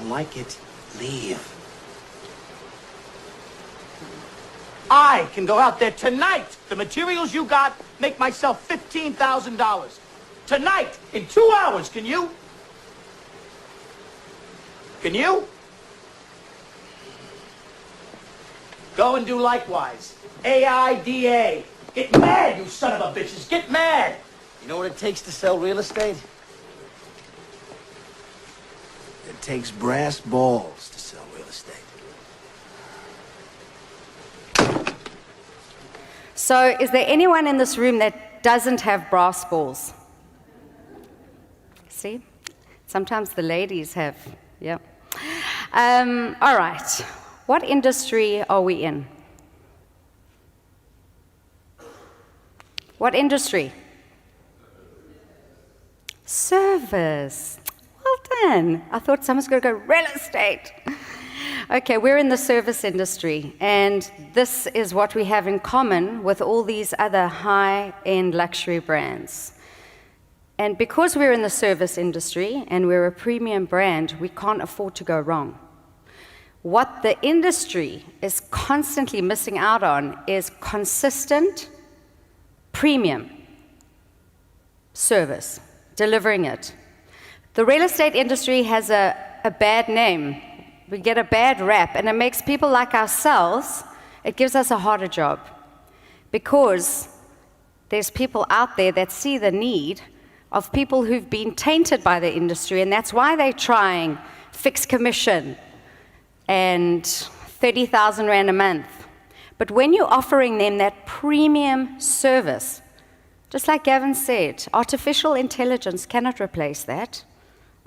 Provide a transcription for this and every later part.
don't like it, leave. I can go out there tonight. The materials you got make myself $15,000. Tonight, in 2 hours, can you? Can you? Go and do likewise. AIDA. Get mad, you son of a bitches. Get mad. You know what it takes to sell real estate? It takes brass balls to sell real estate. So, is there anyone in this room that doesn't have brass balls? See? Sometimes the ladies have, yeah. All right. What industry are we in? What industry? Service. Well done. I thought someone's going to go real estate. Okay, we're in the service industry, and this is what we have in common with all these other high-end luxury brands. And because we're in the service industry and we're a premium brand, we can't afford to go wrong. What the industry is constantly missing out on is consistent, premium service, delivering it. The real estate industry has a bad name. We get a bad rap, and it makes people like ourselves, it gives us a harder job. Because there's people out there that see the need of people who've been tainted by the industry, and that's why they're trying fixed commission and 30,000 Rand a month. But when you're offering them that premium service, just like Gavin said, artificial intelligence cannot replace that.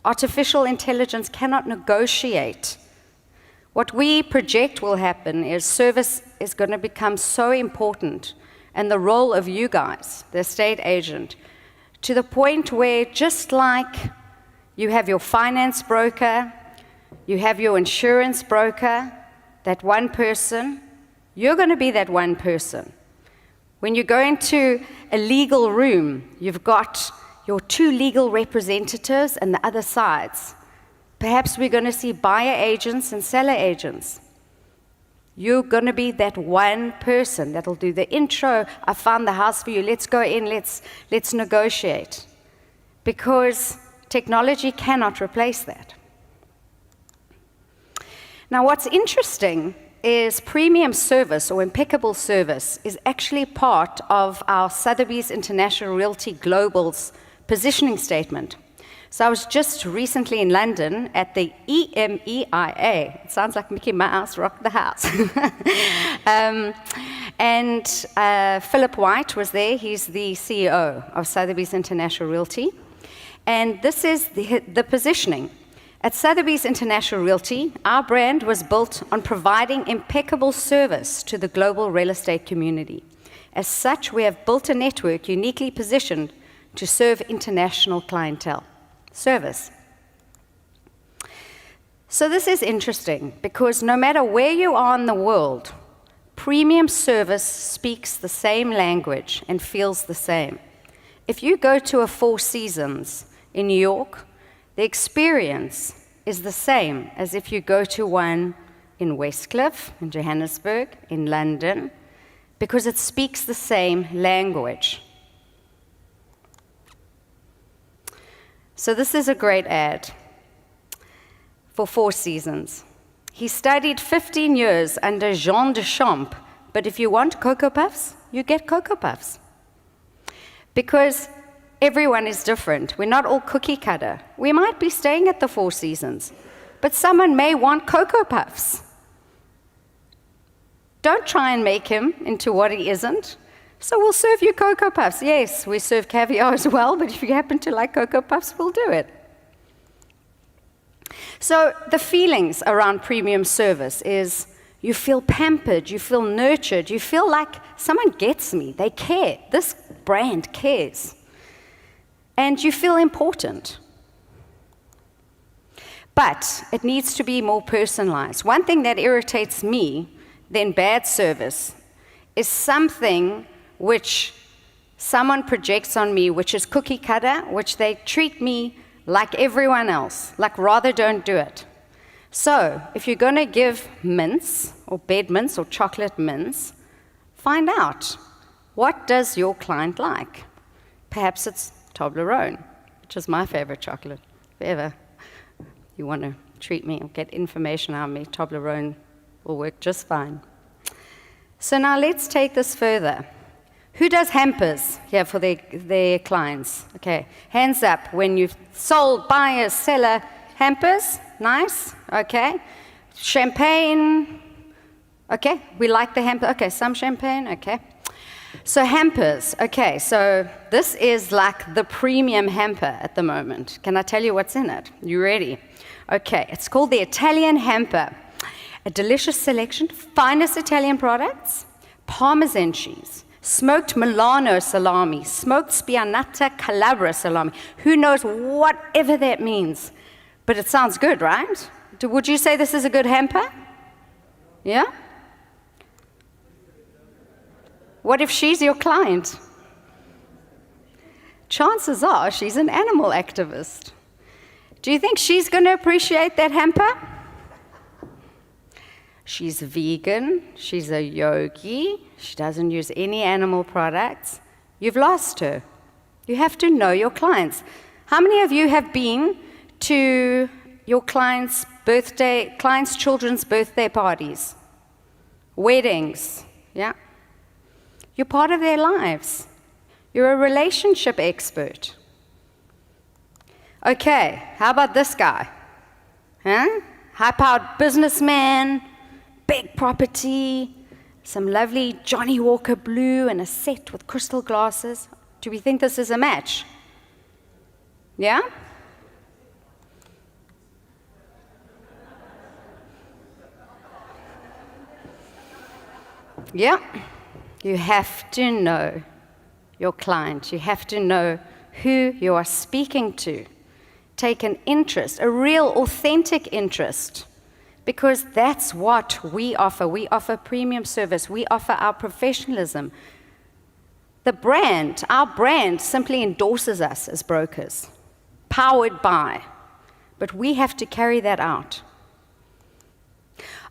Artificial intelligence cannot negotiate. What we project will happen is service is going to become so important, and the role of you guys, the estate agent, to the point where just like you have your finance broker, you have your insurance broker, that one person, you're going to be that one person. When you go into a legal room, you've got your two legal representatives and the other sides. Perhaps we're going to see buyer agents and seller agents. You're going to be that one person that'll do the intro. I found the house for you. Let's go in. Let's negotiate. Because technology cannot replace that. Now, what's interesting is premium service or impeccable service is actually part of our Sotheby's International Realty Global's positioning statement. So I was just recently in London at the EMEIA. It sounds like Mickey Mouse rocked the house. And Philip White was there. He's the CEO of Sotheby's International Realty. And this is the positioning. At Sotheby's International Realty, our brand was built on providing impeccable service to the global real estate community. As such, we have built a network uniquely positioned to serve international clientele. Service. So this is interesting because no matter where you are in the world, premium service speaks the same language and feels the same. If you go to a Four Seasons in New York, the experience is the same as if you go to one in Westcliff, in Johannesburg, in London, because it speaks the same language. So this is a great ad for Four Seasons. He studied 15 years under Jean Deschamps, but if you want Cocoa Puffs, you get Cocoa Puffs. Because everyone is different. We're not all cookie cutter. We might be staying at the Four Seasons, but someone may want Cocoa Puffs. Don't try and make him into what he isn't. So we'll serve you Cocoa Puffs. Yes, we serve caviar as well, but if you happen to like Cocoa Puffs, we'll do it. So the feelings around premium service is you feel pampered, you feel nurtured, you feel like someone gets me, they care, this brand cares. And you feel important. But it needs to be more personalized. One thing that irritates me than bad service is something which someone projects on me, which is cookie cutter, which they treat me like everyone else, like rather don't do it. So, if you're going to give mints, or bed mints, or chocolate mints, find out, what does your client like? Perhaps it's Toblerone, which is my favorite chocolate. If ever you want to treat me or get information out of me, Toblerone will work just fine. So now let's take this further. Who does hampers here for their clients? Okay, hands up when you've sold, buyer, seller, hampers. Nice, okay. Champagne, okay, we like the hamper. Okay, some champagne, okay. So hampers, okay, so this is like the premium hamper at the moment. Can I tell you what's in it? You ready? Okay, it's called the Italian hamper. A delicious selection, finest Italian products, Parmesan cheese, smoked Milano salami, smoked Spianata Calabria salami. Who knows whatever that means? But it sounds good, right? Would you say this is a good hamper? Yeah? What if she's your client? Chances are she's an animal activist. Do you think she's going to appreciate that hamper? She's vegan, she's a yogi, she doesn't use any animal products. You've lost her. You have to know your clients. How many of you have been to your clients' children's birthday parties? Weddings, yeah? You're part of their lives. You're a relationship expert. Okay, how about this guy? Huh? High-powered businessman, big property, some lovely Johnny Walker blue and a set with crystal glasses. Do we think this is a match? Yeah? Yeah. You have to know your client. You have to know who you are speaking to. Take an interest, a real authentic interest, because that's what we offer. We offer premium service. We offer our professionalism. Our brand simply endorses us as brokers, powered by, but we have to carry that out.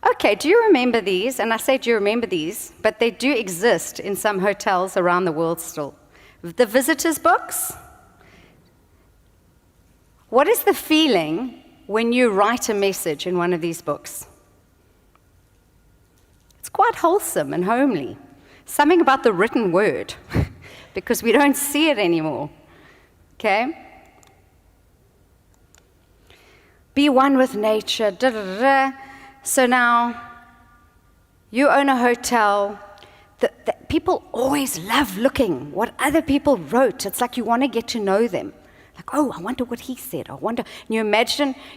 Okay, do you remember these? And I say, do you remember these? But they do exist in some hotels around the world still. The visitors' books. What is the feeling when you write a message in one of these books? It's quite wholesome and homely. Something about the written word, because we don't see it anymore. Okay? Be one with nature. Da, da, da, da. So now, you own a hotel. People always love looking what other people wrote. It's like you want to get to know them. Like, oh, I wonder what he said. I wonder. And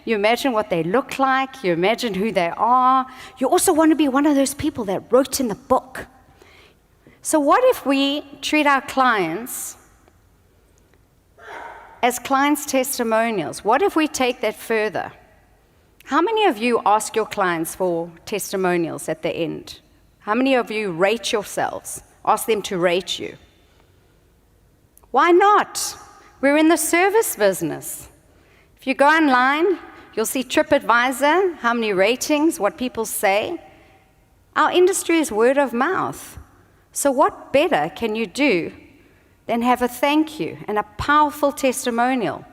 you imagine what they look like. You imagine who they are. You also want to be one of those people that wrote in the book. So what if we treat our clients as clients' testimonials? What if we take that further? How many of you ask your clients for testimonials at the end? How many of you rate yourselves? Ask them to rate you? Why not? We're in the service business. If you go online, you'll see TripAdvisor, how many ratings, what people say. Our industry is word of mouth. So what better can you do than have a thank you and a powerful testimonial?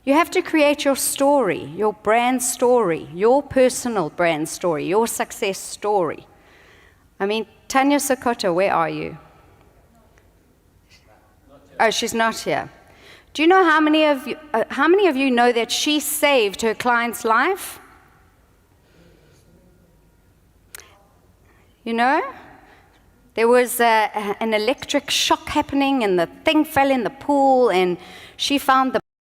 You have to create your story, your brand story, your personal brand story, your success story. I mean, Tanya Sokoto, where are you? Oh, she's not here. Do you know how many of you know that she saved her client's life? You know? There was an electric shock happening, and the thing fell in the pool, and she found the